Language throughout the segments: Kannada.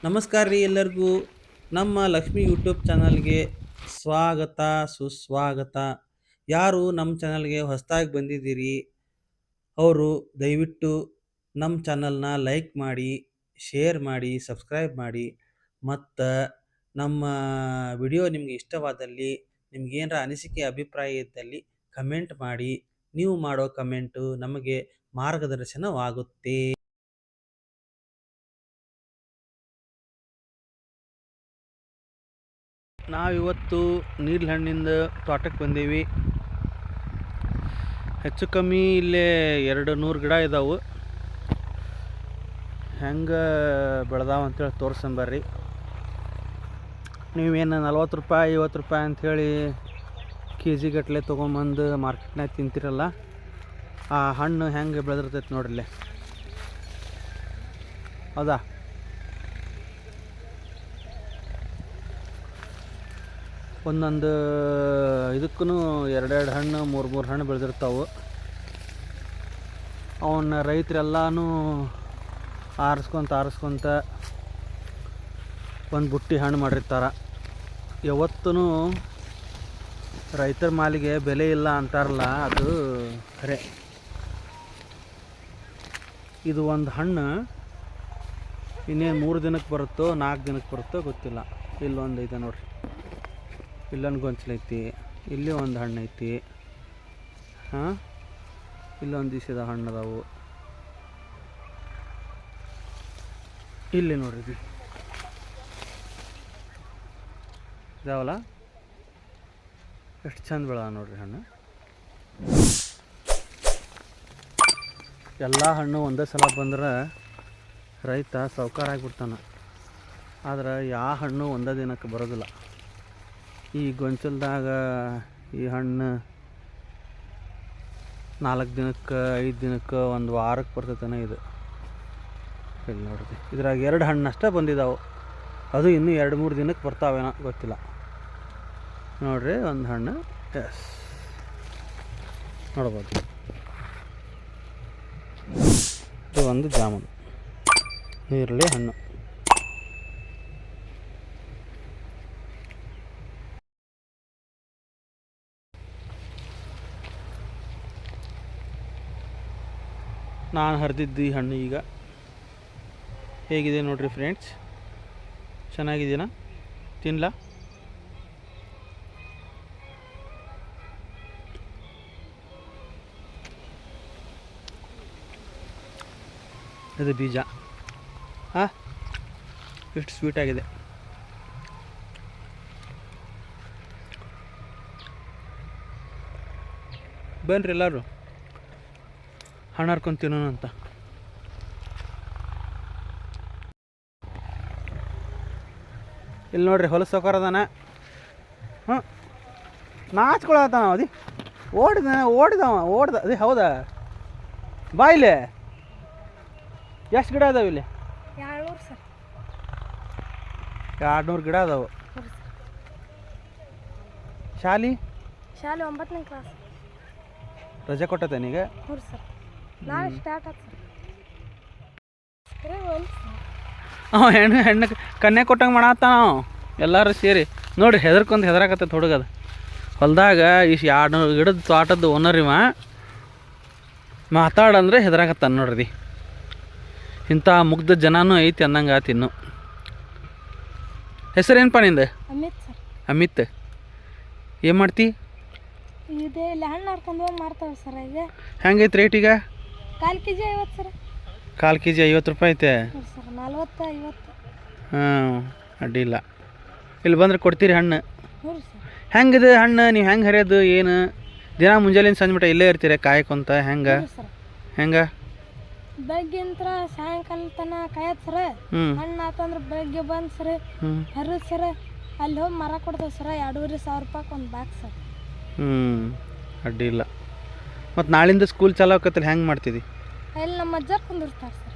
ನಮಸ್ಕಾರ ರೀ ಎಲ್ಲರಿಗೂ. ನಮ್ಮ ಲಕ್ಷ್ಮಿ ಯೂಟ್ಯೂಬ್ ಚಾನಲ್ಗೆ ಸ್ವಾಗತ ಸುಸ್ವಾಗತ. ಯಾರು ನಮ್ಮ ಚಾನಲ್ಗೆ ಹೊಸದಾಗಿ ಬಂದಿದ್ದೀರಿ ಅವರು ದಯವಿಟ್ಟು ನಮ್ಮ ಚಾನಲ್ನ ಲೈಕ್ ಮಾಡಿ, ಶೇರ್ ಮಾಡಿ, ಸಬ್ಸ್ಕ್ರೈಬ್ ಮಾಡಿ. ಮತ್ತು ನಮ್ಮ ವಿಡಿಯೋ ನಿಮಗೆ ಇಷ್ಟವಾದಲ್ಲಿ, ನಿಮಗೇನಾರ ಅನಿಸಿಕೆ ಅಭಿಪ್ರಾಯ ಇದ್ದಲ್ಲಿ ಕಮೆಂಟ್ ಮಾಡಿ. ನೀವು ಮಾಡೋ ಕಮೆಂಟು ನಮಗೆ ಮಾರ್ಗದರ್ಶನವಾಗುತ್ತೆ. ನಾವಿವತ್ತು ನೀಡ್ಲ ಹಣ್ಣಿಂದ ತೋಟಕ್ಕೆ ಬಂದೀವಿ. ಹೆಚ್ಚು ಕಮ್ಮಿ ಇಲ್ಲೇ 200 ಗಿಡ ಇದ್ದಾವೆ. ಹೆಂಗೆ ಬೆಳೆದಾವ ಅಂತೇಳಿ ತೋರ್ಸಂಬರ್ರಿ. ನೀವೇನು 40 ರೂಪಾಯಿ 50 ರೂಪಾಯಿ ಅಂಥೇಳಿ ಕೆ ಜಿ ಗಟ್ಟಲೆ ತೊಗೊಂಬಂದು ಮಾರ್ಕೆಟ್ನಾಗ ತಿಂತಿರಲ್ಲ, ಆ ಹಣ್ಣು ಹೆಂಗೆ ಬೆಳೆದಿರ್ತೈತೆ ನೋಡ್ರಿ. ಹೌದಾ? ಒಂದೊಂದು ಇದಕ್ಕೂ 2 ಹಣ್ಣು 3 ಹಣ್ಣು ಬೆಳೆದಿರ್ತಾವೆ. ಅವನ್ನ ರೈತರೆಲ್ಲನೂ ಆರಿಸ್ಕೊಂತ ಒಂದು ಬುಟ್ಟಿ ಹಣ್ಣು ಮಾಡಿರ್ತಾರೆ. ಯಾವತ್ತೂ ರೈತರ ಮಾಲಿಗೆ ಬೆಲೆ ಇಲ್ಲ ಅಂತಾರಲ್ಲ, ಅದು ಖರೆ. ಇದು ಒಂದು ಹಣ್ಣು ಇನ್ನೇನು 3 ದಿನಕ್ಕೆ ಬರುತ್ತೋ 4 ದಿನಕ್ಕೆ ಬರುತ್ತೋ ಗೊತ್ತಿಲ್ಲ. ಇಲ್ಲೊಂದು ಐತೆ ನೋಡ್ರಿ, ಇಲ್ಲೊಂದು ಗೊಂಚಲೈತಿ, ಇಲ್ಲಿ ಒಂದು ಹಣ್ಣು ಐತಿ. ಇಲ್ಲೊಂದು ದಿವಸದ ಹಣ್ಣು ಅದಾವು. ಇಲ್ಲಿ ನೋಡ್ರಿ ಇದಾವಲ್ಲ, ಎಷ್ಟು ಚಂದ ಬೆಳೆದ ನೋಡ್ರಿ ಹಣ್ಣು. ಎಲ್ಲ ಹಣ್ಣು ಒಂದೇ ಸಲ ಬಂದ್ರೆ ರೈತ ಸಾವ್ಕಾರ ಆಗಿಬಿಡ್ತಾನೆ. ಆದ್ರೆ ಯಾವ ಹಣ್ಣು ಒಂದೇ ದಿನಕ್ಕೆ ಬರೋದಿಲ್ಲ. ಈ ಗೊಂಚಲ್ದಾಗ ಈ ಹಣ್ಣು 4 ದಿನಕ್ಕೆ 5 ದಿನಕ್ಕೆ 1 ವಾರಕ್ಕೆ ಬರ್ತೈತೇನೋ ಇದು. ಇಲ್ಲಿ ನೋಡ್ರಿ, ಇದ್ರಾಗ 2 ಹಣ್ಣು ಅಷ್ಟೇ ಬಂದಿದ್ದಾವೆ. ಅದು ಇನ್ನೂ 2-3 ದಿನಕ್ಕೆ ಬರ್ತಾವೇನೋ ಗೊತ್ತಿಲ್ಲ. ನೋಡ್ರಿ ಒಂದು ಹಣ್ಣು, ಎಸ್ ನೋಡ್ಬೋದು. ಇದು ಒಂದು ಜಾಮೂನು ನೀರುಳ್ಳಿ ಹಣ್ಣು. ನಾನು ಹರಿದಿದ್ದು ಈ ಹಣ್ಣು ಈಗ ಹೇಗಿದೆ ನೋಡ್ರಿ ಫ್ರೆಂಡ್ಸ್, ಚೆನ್ನಾಗಿದೆಯಾ? ತಿನ್ಲಾ? ಇದು ಬೀಜ. ಎಷ್ಟು ಸ್ವೀಟ್ ಆಗಿದೆ. ಬನ್ರಿ ಎಲ್ಲರೂ ಹಣ್ಣು ಹರ್ಕೊಂಡು ತಿನ್ನೋಣ ಅಂತ. ಇಲ್ಲಿ ನೋಡ್ರಿ ಹೊಲಸು ಸೌಕರದಾನ. ನಾಚ್ಕೊಳತಾನ ಅದಿ ಓಡಿದ ಅದೇ. ಹೌದಾ? ಬಾ ಇಲ್ಲಿ. ಎಷ್ಟು ಗಿಡ ಅದಾವ ಇಲ್ಲಿ? 200 ಗಿಡ ಅದಾವು. ಶಾಲಿ 9ನೇ ಕ್ಲಾಸ್ ರಜೆ ಕೊಟ್ಟತೇನೀಗ? ಹೆಣ್ಣು ಕನ್ಯಾ ಕೊಟ್ಟಂಗೆ ಮಾಡತ್ತಾನ ಎಲ್ಲರೂ ಸೇರಿ. ನೋಡ್ರಿ ಹೆದರಾಕತ್ತೈತೆ ಹುಡುಗದ. ಹೊಲ್ದಾಗ ಇಷ್ಟು 200 ಗಿಡದ ತೋಟದ ಓನರ್ ಇವ ಮಾತಾಡಂದ್ರೆ ಹೆದರಾಕತ್ತಾನ ನೋಡ್ರಿ. ಇಂಥ ಮುಗ್ಧ ಜನನೂ ಐತಿ ಅನ್ನಂಗೆ ಆತು. ಇನ್ನು ಹೆಸರೇನಪ್ಪ ನಿಂದ? ಅಮಿತ್. ಏನು ಮಾಡ್ತಿ? ಹೆಂಗೈತೆ ರೇಟ್ ಈಗ? 1 kg 50 ಸರ್. 1 kg 50 ರೂಪಾಯಿ ಐತೆ. 40 50. ಹಾಂ, ಅಡ್ಡಿಲ್ಲ. ಇಲ್ಲಿ ಬಂದ್ರೆ ಕೊಡ್ತೀರಿ ಹಣ್ಣು? ಹೆಂಗಿದೆ ಹಣ್ಣು? ನೀವು ಹೆಂಗೆ ಹರಿಯೋದು ಏನು? ದಿನ ಮುಂಜಾನೆ ಸಂಜೆ ಮಟ್ಟ ಇಲ್ಲೇ ಇರ್ತೀರಿ ಕಾಯ್ಕೊಂತ? ಹೆಂಗೆ ಬೆಳಗ್ಗಿಂತ್ರ ಸಾಯಂಕಾಲ ತನ ಕಾಯತ್ ಸರ. ಹಣ್ಣು ಆತಂದ್ರೆ ಬೆಳಗ್ಗೆ ಬಂದು ಸರ ಹರಿದ್ ಸರ, ಅಲ್ಲಿ ಹೋಗಿ ಮರ ಕೊಡ್ತೇವೆ ಸರ. 2,500 ರೂಪಾಯಿ ಒಂದು ಬಾಕ್ಸ್ ಸರ್. ಅಡ್ಡಿಲ್ಲ. ಮತ್ತು ನಾಳಿಂದ ಸ್ಕೂಲ್ ಚಾಲು ಆಕತ್ತಲ್ಲ, ಹೆಂಗೆ ಮಾಡ್ತಿದ್ದಿ? ಅಲ್ಲಿ ನಮ್ಮ ಅಜ್ಜಾರು ಕುಂದಿರ್ತಾರೆ ಸರ್.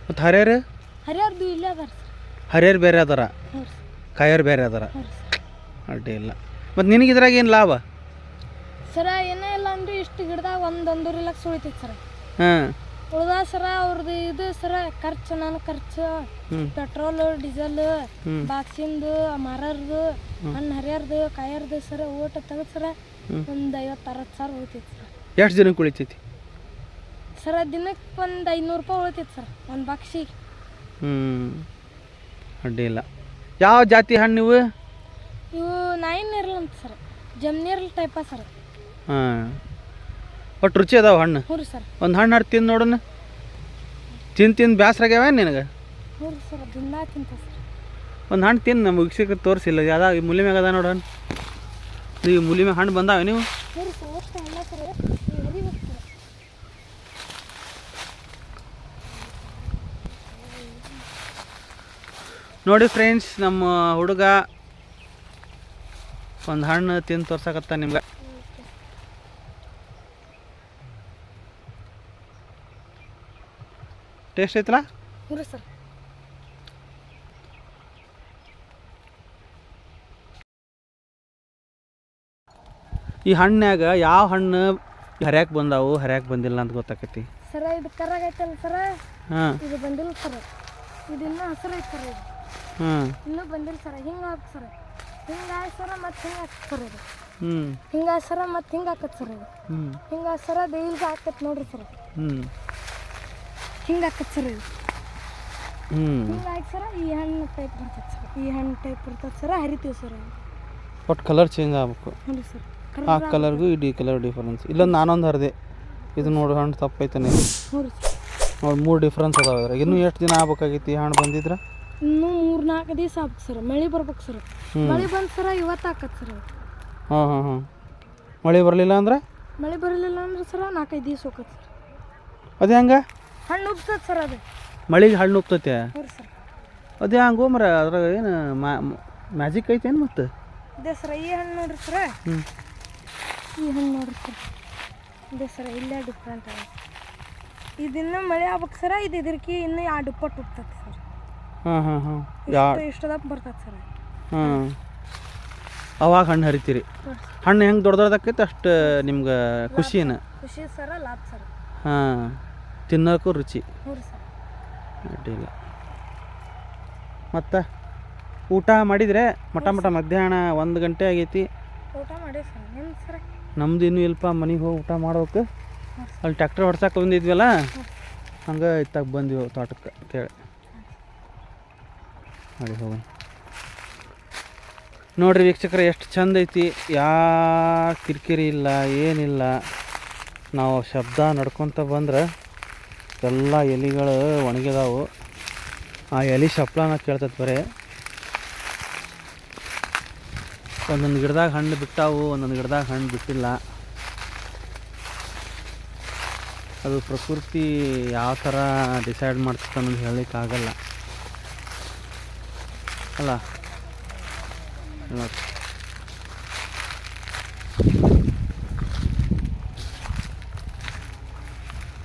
ಮತ್ತು ಹರಿಯರ್ದು ಇಲ್ಲೇ ಅದಾರ ಸರ್. ಹರಿಯರ್ ಬೇರೆ ಅದಾರ, ಕಾಯೋರು ಬೇರೆ ಅದಾರ. ಅಡ್ಡಿಲ್ಲ. ಮತ್ತು ನಿನಗೆ ಇದ್ರಾಗ ಏನು ಲಾಭ ಸರ? ಏನೇ ಇಲ್ಲ ಅಂದ್ರೆ ಇಷ್ಟು ಗಿಡದಾಗ 1.5 ಲಕ್ಷ ಉಳಿತೈತೆ ಸರ್. ಉಳ್ದ ಸರ ಅವ್ರದ್ದು ಇದು ಸರ ಖರ್ಚು ನನ್ನ ಖರ್ಚು ಪೆಟ್ರೋಲು ಡೀಸೆಲ್ ಬಾಕ್ಸಿಂದು ಮರರ್ದು ಹಣ್ಣು ಹರಿಯರ್ದು ಕಾಯರ್ದು ಸರ ಊಟ ತೆಗೆದು ಸರ ಒಂದು 50-60 ಸಾವಿರ ಉಳಿತೈತಿ ಸರ್. ಎಷ್ಟು ಜನಕ್ಕೆ ಉಳಿತೈತಿ? ಸರ ದಿನಕ್ಕೆ ಒಂದು 500 ರೂಪಾಯಿ ಉಳಿತೈತಿ ಸರ್ ಒಂದು ಬಾಕ್ಸಿಗೆ. ಅಡ್ಡಿ ಇಲ್ಲ. ಯಾವ ಜಾತಿ ಹಣ್ಣು ಇವು? ಇವು ನಾಯಿನೇರ್ಲ್ ಅಂತ ಸರ್, ಜಮ್ನೇರ್ಲ್ ಟೈಪ ಸರ್. ಹಾಂ, ಒಟ್ಟು ರುಚಿ ಅದಾವ ಹಣ್ಣು. ಹ್ಞೂ ರೀ ಸರ್. ಒಂದು ಹಣ್ಣು ಹಣ್ಣು ತಿಂದು ನೋಡೋಣ. ತಿಂದು ಬ್ಯಾಸ್ರಾಗ್ಯಾವ ನಿನಗೆ? ಹ್ಞೂ ರೀ ಸರ್, ದಿನ ತಿಂತ ಸರ್. ಒಂದು ಹಣ್ಣು ತಿಂದು ನಮ್ಮ ವೀಕ್ಷಕರು ತೋರಿಸಿಲ್ಲ. ಯಾವ್ದು ಈ ಮುಲಿ ಮ್ಯಾಗ ಅದ ನೋಡು ಹಣ್ಣು. ಈ ಮುಲಿ ಮ್ಯಾಗ ಹಣ್ಣು ಬಂದಾವೆ ನೀವು? ಹ್ಞೂ ರೀ ಸರ್, ಅಷ್ಟು ಎಲ್ಲ ಸರ್ ಹರಿಬೇಕು ಸರ್. ನೋಡಿ ಫ್ರೆಂಡ್ಸ್, ನಮ್ಮ ಹುಡುಗ ಒಂದು ಹಣ್ಣು ತಿಂದು ತೋರ್ಸಕತ್ತ ನಿಮ್ಗೆ. ಟೇಸ್ಟ್ ಐತಲ್ಲ? ಹ್ಞೂ ರೀ ಸರ್. ಈ ಹಣ್ಣಾಗ ಯಾವ ಹಣ್ಣು ಹರ್ಯಾಕೆ ಬಂದಾವು ಹರ್ಯಾಕೆ ಬಂದಿಲ್ಲ ಅಂತ ಗೊತ್ತಾಕೈತಿ ಸರ? ಇದು ಕರ್ರಾಗ ಐತಲ್ಲ ಸರ, ಹಾಂ, ಇದು ಬಂದಿಲ್ಲ ಸರ್. ಇದು ಇನ್ನೂ ಹಸಿರು ಐತೆ ಸರ್. ಇದು ಹಾಂ, ಇನ್ನೂ ಬಂದಿಲ್ಲ ಸರ. ಹಿಂಗೆ ಹಾಕಿ ಸರ್, ಹಿಂಗೆ ಆಯ್ತು ಸರ, ಮತ್ತು ಹಿಂಗೆ ಹಾಕಿ ಸರ್. ಇದು ಹ್ಞೂ, ಹಿಂಗೆ ಸರ, ಮತ್ತು ಹಿಂಗೆ ಹಾಕತ್ ಸರ್. ಇದು ಹ್ಞೂ, ಹಿಂಗೆ ಸರ, ಡೈಲ್ಗೆ ಹಾಕತ್ ನೋಡ್ರಿ ಸರ್. ಹ್ಞೂ, ಹಿಂಗೆ ಹಾಕತ್ ಸರ್. ಇದು ಹ್ಞೂ. ಹಿಂಗೆ ಆಯ್ತು ಸರ, ಈ ಹಣ್ಣು ಟೈಪ್ ಬರ್ತದೆ ಸರ್. ಈ ಹಣ್ಣು ಟೈಪ್ ಬರ್ತದೆ ಸರ, ಹರಿತೀವಿ ಸರ್. ಒಟ್ಟು ಕಲರ್ ಚೇಂಜ್ ಆಗ್ಬೇಕು. ಹ್ಞೂ ಸರ್. ಆ ಕಲರ್ಗೂ ಈ ಕಲರ್ ಡಿಫರೆನ್ಸ್. ಇಲ್ಲೊಂದು ನಾನೊಂದು ಹರಿದೆ. ಇದು ನೋಡು ಹಣ್ಣು ತಪ್ಪೈತಾನೆ. ಹ್ಞೂ ರೀ ಸರ್. ನೋಡಿ 3 ಡಿಫ್ರೆನ್ಸ್ ಅದಾವೆ ಅದ್ರಾಗ. ಇನ್ನೂ ಎಷ್ಟು ದಿನ ಆಗ್ಬೇಕಾಗೈತಿ ಹಣ್ಣು ಬಂದಿದ್ರೆ? ಇನ್ನೂ 3-4 ದಿವಸ ಆಗ್ಬೇಕು ಸರ್. ಮಳೆ ಬರ್ಬೇಕು ಸರ್. ಮಳೆ ಬಂದು ಸರ ಇವತ್ತು ಹಾಕತ್ ಸರ್. ಹಾಂ ಹಾಂ ಹಾಂ. ಮಳೆ ಬರಲಿಲ್ಲ ಅಂದ್ರೆ? ಮಳೆ ಬರಲಿಲ್ಲ ಅಂದ್ರೆ ಸರ 4-5 ದಿವಸ ಹೋಗತ್ತೆ ಸರ್. ಅದು ಹೆಂಗೆ? ಹಣ್ಣು ಉಬ್ತದೆ ಸರ್. ಅದು ಮಳೆಗೆ ಹಣ್ಣು ಉಪ್ತೈತೆ? ಹ್ಞೂ ಸರ್. ಅದು ಹೆಂಗೆ ಮರ? ಅದ್ರಾಗ ಏನು ಮ್ಯಾಜಿಕ್ ಐತೇನು ಮತ್ತೆ? ಇದೇ ಸರ. ಈ ಹಣ್ಣು ನೋಡ್ರಿ ಸರ, ಹ್ಞೂ, ಈ ಹಣ್ಣು ನೋಡ್ರಿ ಸರ್. ಇದೇ ಸರ, ಇಲ್ಲೇ ಡಿಫ್ರೆಂಟ್ ಅದ. ಇದನ್ನ ಮಳೆ ಆಗ್ಬೇಕು ಸರ. ಇದು ಇದ್ರಕಿ ಇನ್ನೂ 2 ಪಟ್ಟು ಉಪ್ತದೆ ಸರ್. ಹಾಂ ಹಾಂ ಹಾಂ. ಇಷ್ಟದಪ್ಪ ಬರ್ತದೆ ಸರ್. ಹಾಂ, ಅವಾಗ ಹಣ್ಣು ಹರಿತೀರಿ. ಹಣ್ಣು ಹೆಂಗೆ ದೊಡ್ಡದಾಕೈತೆ ಅಷ್ಟು ನಿಮ್ಗೆ ಖುಷಿನ? ಖುಷಿ ಸರ, ಲಾಭ ಸರ್. ಹಾಂ, ತಿನ್ನೋಕ್ಕೂ ರುಚಿ. ಹ್ಞೂ ರೀ ಸರ್. ಅಡ್ಡಿಲ್ಲ. ಮತ್ತು ಊಟ ಮಾಡಿದರೆ? ಮಟ ಮಧ್ಯಾಹ್ನ 1 ಗಂಟೆ ಆಗೈತಿ. ಊಟ ಮಾಡಿ ಸರ್. ನಿಮ್ದು ಸರ? ನಮ್ದು ಇನ್ನೂ ಇಲ್ಪ, ಮನೆಗೆ ಹೋಗಿ ಊಟ ಮಾಡ್ಬೇಕು. ಅಲ್ಲಿ ಟ್ಯಾಕ್ಟ್ರ್ ಹೊಡ್ಸಕ್ಕೆ ಬಂದಿದ್ವಲ್ಲ, ಹಂಗೆ ಇತ್ತಾಗ ಬಂದ್ವಿ ತೋಟಕ್ಕೆ ಅಂತೇಳಿ. ನೋಡಿ ಹೋಗೋಣ. ನೋಡಿರಿ ವೀಕ್ಷಕರೇ, ಎಷ್ಟು ಚಂದ ಐತಿ. ಯಾವ ಕಿರಿಕಿರಿ ಇಲ್ಲ, ಏನಿಲ್ಲ. ನಾವು ಶಬ್ದ ನಡ್ಕೊತ ಬಂದ್ರೆ ಎಲ್ಲ ಎಲೆಗಳು ಒಣಗಿದಾವು. ಆ ಎಲೆ ಶಪ್ಲನ ಕೇಳ್ತೈತೆ ಬರೀ. ಒಂದೊಂದು ಗಿಡದಾಗ ಹಣ್ಣು ಬಿಟ್ಟಾವು, ಒಂದೊಂದು ಗಿಡದಾಗ ಹಣ್ಣು ಬಿಟ್ಟಿಲ್ಲ. ಅದು ಪ್ರಕೃತಿ ಯಾವ ಥರ ಡಿಸೈಡ್ ಮಾಡ್ತದೆ ಅನ್ನೋದು ಹೇಳಲಿಕ್ಕಾಗಲ್ಲ ಅಲ್ಲ. ನೋಡಿ,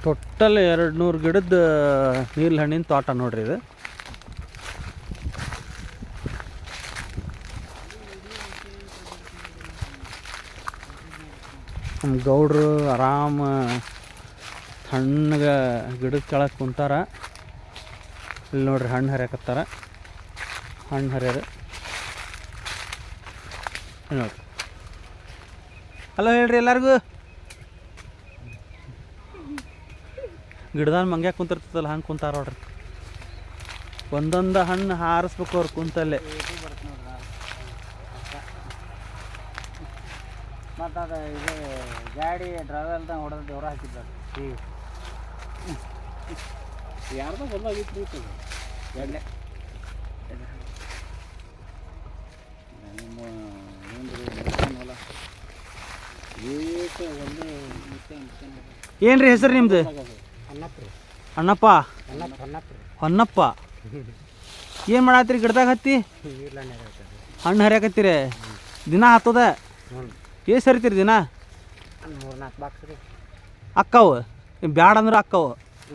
ಟೋಟಲ್ 200 ಗಿಡದ ನೀರ್ಲ ಹಣ್ಣಿನ ತೋಟ ನೋಡ್ರಿ ಇದು. ನಮ್ಮ ಗೌಡ್ರು ಆರಾಮ ತಣ್ಣಗೆ ಗಿಡದ ಕೆಳಗೆ ಕುಂತಾರ. ಇಲ್ಲಿ ನೋಡ್ರಿ ಹಣ್ಣು ಹರಿಯಕತ್ತಾರ. ಹಣ್ಣು ಹರಿಯೋದು ನೋಡ್ರಿ. ಹಲೋ ಹೇಳ್ರಿ ಎಲ್ಲರಿಗೂ. ಗಿಡದಾಗ ಮಂಗ್ಯಾಗ ಕುಂತಿರ್ತದಲ್ಲ ಹಂಗೆ ಕುಂತಾರ ನೋಡ್ರಿ. ಒಂದೊಂದು ಹಣ್ಣು ಹಾರಿಸ್ಬೇಕು ಅವ್ರು ಕುಂತಲ್ಲೇ. ಮತ್ತು ಅದು ಇದು ಗಾಡಿ ಡ್ರೈವರ್ದ ಹೊಡೆದು ದೇವ್ರ ಹಾಕಿದ್ದಾರೆ. ಯಾರ್ದು ಹೊಲ ಆಗಿತ್ತು ಇದು ಎಣ್ಣೆ ನಿಮ್ಮ ಹೊಲ ಏನ್ರಿ ಹೆಸರು ನಿಮ್ದು? ಅಣ್ಣಪ್ಪ. ಹೊನ್ನಪ್ಪ. ಏನು ಮಾಡತ್ತೀರಿ ಗಿಡದಾಗ ಹತ್ತಿ? ಹಣ್ಣು ಹರಿಯಾಕತ್ತೀರಿ? ದಿನ ಹತ್ತದ? ಎಷ್ಟು ಹರಿತೀರಿ ದಿನ? 3-4 ಬಾಕ್ಸ್ ರೀ. ಅಕ್ಕವು ಬ್ಯಾಡ ಅಂದ್ರೆ ಅಕ್ಕವು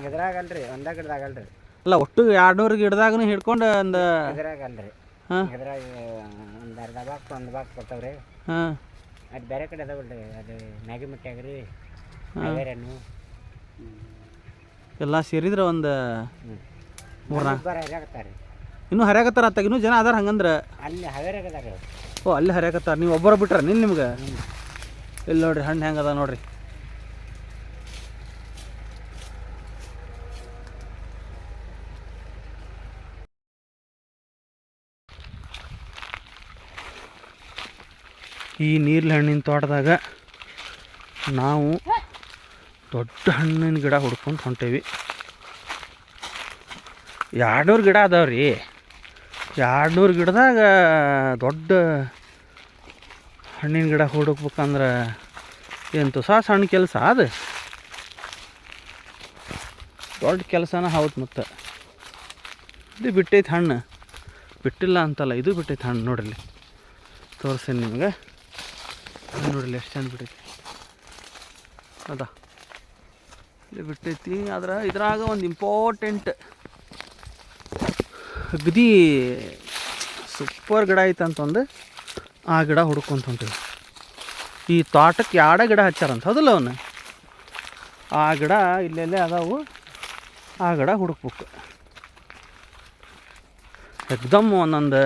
ಇದ್ರಾಗಲ್ರಿ, ಒಂದೇ ಗಿಡದಾಗಲ್ರಿ. ಅಲ್ಲ, ಒಟ್ಟು 200 ಗಿಡದಾಗೂ ಹಿಡ್ಕೊಂಡು ಒಂದು ಇದ್ರಾಗಲ್ರಿ. ಹಾಂ, ಇದ್ರಾಗ ಒಂದು ಅರ್ಧ ಬಾಕ್ಸ್ 1 ಬಾಕ್ಸ್ ಕೊಡ್ತಾವ್ರಿ. ಹಾಂ, ಅದು ಬೇರೆ ಕಡೆ ಅದಾವಲ್ರಿ. ಅದು ಮ್ಯಾಗಿ ಮಿಟ್ಟಿ ಆಗ್ರಿ, ಹಾವೇರಿ ಹಣ್ಣು. ಎಲ್ಲ ಸೇರಿದ್ರೆ ಒಂದು 3-4 ಬರ ಹರಿಯಾಕತ್ತಾರೆ ಇನ್ನೂ ಹರಿಯಾಕತ್ತಾರ ಅತ್ತಾಗ ಇನ್ನೂ ಜನ ಅದಾರ ಹಂಗಂದ್ರೆ. ಅಲ್ಲಿ ಹರಿಯಾಕತ್ತಾರೆ. ಓ ಅಲ್ಲಿ ಹರಿಯಾಕತ್ತಾರ, ನೀವು ಒಬ್ಬರ ಬಿಟ್ರ ನಿನ್ನ ನಿಮ್ಗೆ? ಇಲ್ಲಿ ನೋಡ್ರಿ ಹಣ್ಣು ಹೆಂಗೆ ಅದ ನೋಡ್ರಿ. ಈ ನೀರ್ಲ ಹಣ್ಣಿನ ತೋಟದಾಗ ನಾವು ದೊಡ್ಡ ಹಣ್ಣಿನ ಗಿಡ ಹುಡ್ಕೊಂಡು ಹೊಂಟೇವಿ. 200 ಗಿಡ ಅದಾವ್ರಿ. 200 ಗಿಡದಾಗ ದೊಡ್ಡ ಹಣ್ಣಿನ ಗಿಡ ಹುಡುಕ್ಬೇಕಂದ್ರೆ ಏನು ತುಸಾ ಸಣ್ಣ ಕೆಲಸ ಅದು, ದೊಡ್ಡ ಕೆಲಸನ ಹೌದು. ಮತ್ತು ಇದು ಬಿಟ್ಟೈತೆ ಹಣ್ಣು, ಬಿಟ್ಟಿಲ್ಲ ಅಂತಲ್ಲ, ಇದು ಬಿಟ್ಟೈತೆ ಹಣ್ಣು. ನೋಡ್ರಿ ತೋರಿಸ್ತೀನಿ ನಿಮ್ಗೆ, ನೋಡ್ರಿ ಎಷ್ಟು ಚಂದ ಬಿಟ್ಟೈತಿ ಅದ. ಇಲ್ಲಿ ಬಿಟ್ಟೈತಿ. ಆದ್ರೆ ಇದ್ರಾಗ ಒಂದು ಇಂಪಾರ್ಟೆಂಟ್ ಅಗದಿ ಸೂಪರ್ ಗಿಡ ಐತೆ ಅಂತಂದು ಆ ಗಿಡ ಹುಡ್ಕೊಂತ ಹೊಂಟೀವಿ. ಈ ತೋಟಕ್ಕೆ 2 ಗಿಡ ಹಚ್ಚಾರಂತ ಹೌದಲ್ಲ ಅವನು. ಆ ಗಿಡ ಇಲ್ಲೆಲ್ಲೇ ಅದಾವು, ಆ ಗಿಡ ಹುಡುಕ್ಬೇಕು. ಎಕ್ದಮ್ ಒಂದೊಂದು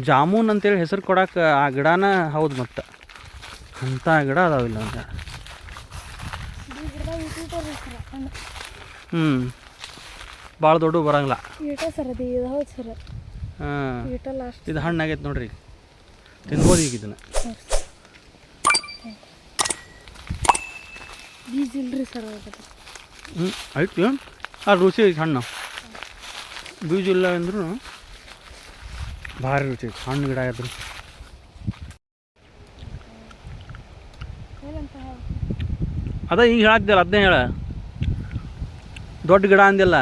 ಜಾಮೂನ್ ಅಂತೇಳಿ ಹೆಸರು ಕೊಡೋಕೆ ಆ ಗಿಡನ ಹೌದು. ಮತ್ತು ಅಂಥ ಗಿಡ ಅದಾವಿಲ್ಲ ಒಂದು. ಭಾಳ ದೊಡ್ಡ ಬರಂಗಿಲ್ಲ. ಹಾಂ, ಇದು ಹಣ್ಣಾಗೈತೆ ನೋಡ್ರಿ, ತಿನ್ಬೋದು ಈಗ ಇದನ್ನು. ಬೀಜ ಇಲ್ರಿ ಸರ್. ಆಯ್ತು, ಆ ರುಚಿ ಐತೆ ಹಣ್ಣು. ಬೀಜ ಇಲ್ಲ ಅಂದ್ರೂ ಭಾರಿ ರುಚಿ ಐತೆ ಹಣ್ಣು ಗಿಡ ಇದ್ರು. ಅದ ಈಗ ಹೇಳಾಕ್ದಲ್ಲ, ಅದನ್ನೇ ಹೇಳ. ದೊಡ್ಡ ಗಿಡ ಅಂದಿಲ್ಲ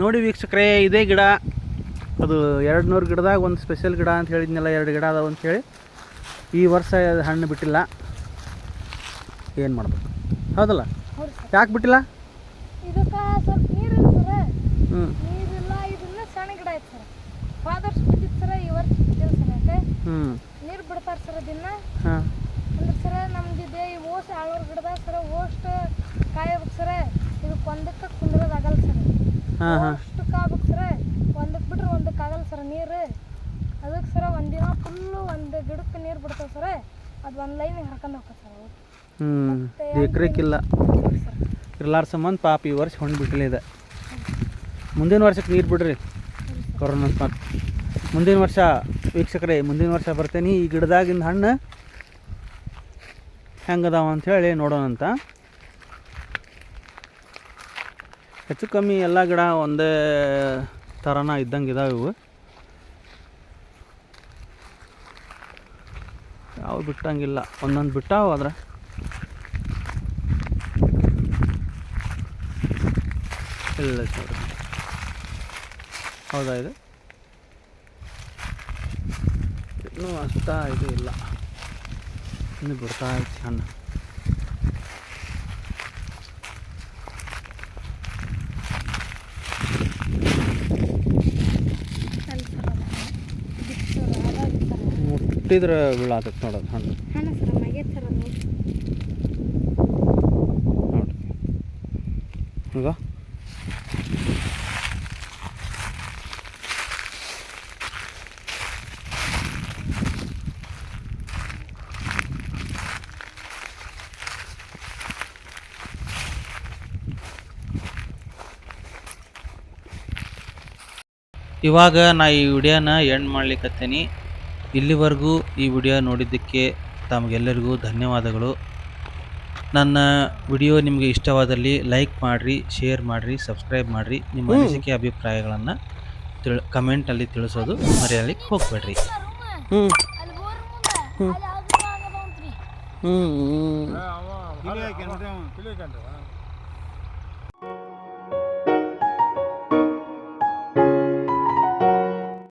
ನೋಡಿ ವೀಕ್ಷಕರೇ. ಇದೇ ಗಿಡ, ಅದು 200 ಗಿಡದಾಗ ಒಂದು ಸ್ಪೆಷಲ್ ಗಿಡ ಅಂತ ಹೇಳಿದ್ನಲ್ಲ, 2 ಗಿಡ ಅದಾವ ಅಂಥೇಳಿ. ಈ ವರ್ಷ ಹಣ್ಣು ಬಿಟ್ಟಿಲ್ಲ. ಏನು ಮಾಡ್ಬೇಕು ಹೌದಲ್ಲ? ಯಾಕೆ ಬಿಟ್ಟಿಲ್ಲ? ಇದಕ್ಕೆ ಸ್ವಲ್ಪ ನೀರಿಲ್ಲ ಸರ್. ನೀರಿಲ್ಲ, ಇದನ್ನ ಸಣ್ಣ ಗಿಡ ಐತೆ ಸರ್. ಫಾದರ್ಸ್ ಬಿಟ್ಟಿತ್ತು ಸರ್, ಈ ವರ್ಷ ಬಿಟ್ಟಿಲ್ಲ ಸರ್. ಯಾಕೆ ನೀರು ಬಿಡ್ತಾರೆ ಸರ್ ದಿನ. ಅಂದ್ರೆ ಸರ್ ನಮ್ದು ಇದೆ ಈ ಓಸ್ಟ್ 200 ಗಿಡದಾಗ ಸರ್ ಓಸ್ಟ್ ಕಾಯಬೇಕು ಸರ್. ಇದಕ್ಕೆ ಒಂದಕ್ಕೆ ಕುಂದ್ರೋದಾಗಲ್ಲ ಸರ್. ಓಸ್ಟ್ ಕಾಯ್ಬೇಕು ಸರ್, ಒಂದಕ್ಕೆ ಬಿಟ್ರೆ ಒಂದಕ್ಕೆ ಆಗಲ್ಲ ಸರ್ ನೀರು. ಅದಕ್ಕೆ ಸರ್ ಒಂದಿನ ಫುಲ್ಲು ಒಂದು ಗಿಡಕ್ಕೆ ನೀರು ಬಿಡ್ತಾವೆ ಸರ್. ಅದು ಒಂದು ಲೈನಿಗೆ ಹಾಕೊಂಡು ಹೋಗ್ತದೆ ಸರ್. ಎಕರೆಕ್ಕಿಲ್ಲ ಇರ್ಲಾರ ಸಂಬಂಧ ಪಾಪ ಈ ವರ್ಷ ಹೊಂಡು ಬಿಟ್ಟಿಲ್ಲ ಇದೆ. ಮುಂದಿನ ವರ್ಷಕ್ಕೆ ನೀರು ಬಿಡ್ರಿ ಕೊರೋನಾ. ಮತ್ತು ಮುಂದಿನ ವರ್ಷ ವೀಕ್ಷಕರೇ, ಮುಂದಿನ ವರ್ಷ ಬರ್ತೇನೆ. ಈ ಗಿಡದಾಗಿಂದ ಹಣ್ಣು ಹೆಂಗದಾವ ಅಂಥೇಳಿ ನೋಡೋಣಂತ. ಹೆಚ್ಚು ಕಮ್ಮಿ ಎಲ್ಲ ಗಿಡ ಒಂದೇ ಥರನ ಇದ್ದಂಗೆ ಇದಾವೆ ಇವು. ಯಾವ ಬಿಟ್ಟಂಗಿಲ್ಲ, ಒಂದೊಂದು ಬಿಟ್ಟಾವ. ಆದ್ರೆ ಇಲ್ಲ ಸರ್, ಹೌದಾ? ಇದು ಇನ್ನೂ ಅಷ್ಟ ಇದು ಇಲ್ಲ, ಇನ್ನು ಬಿಡ್ತಾ ಇತ್ತು ಹಣ್ಣು. ಮುಟ್ಟಿದ್ರೆ ಬೀಳಾತೈತೆ ನೋಡೋದು ಹಣ್ಣು. ನೋಡಿರಿ ಈಗ ಇವಾಗ ನಾ ಈ ವಿಡಿಯೋನ ಎಂಡ್ ಮಾಡ್ಲಿಕ್ಕತ್ತೀನಿ. ಇಲ್ಲಿವರೆಗೂ ಈ ವಿಡಿಯೋ ನೋಡಿದ್ದಕ್ಕೆ ತಮಗೆಲ್ಲರಿಗೂ ಧನ್ಯವಾದಗಳು. ನನ್ನ ವಿಡಿಯೋ ನಿಮಗೆ ಇಷ್ಟವಾದಲ್ಲಿ ಲೈಕ್ ಮಾಡಿರಿ, ಶೇರ್ ಮಾಡಿರಿ, ಸಬ್ಸ್ಕ್ರೈಬ್ ಮಾಡಿರಿ. ನಿಮ್ಮ ಅನಿಸಿಕೆ ಅಭಿಪ್ರಾಯಗಳನ್ನು ಕಮೆಂಟಲ್ಲಿ ತಿಳಿಸೋದು ಮರೆಯಲಿಕ್ಕೆ ಹೋಗಬೇಡ್ರಿ. ಹ್ಞೂ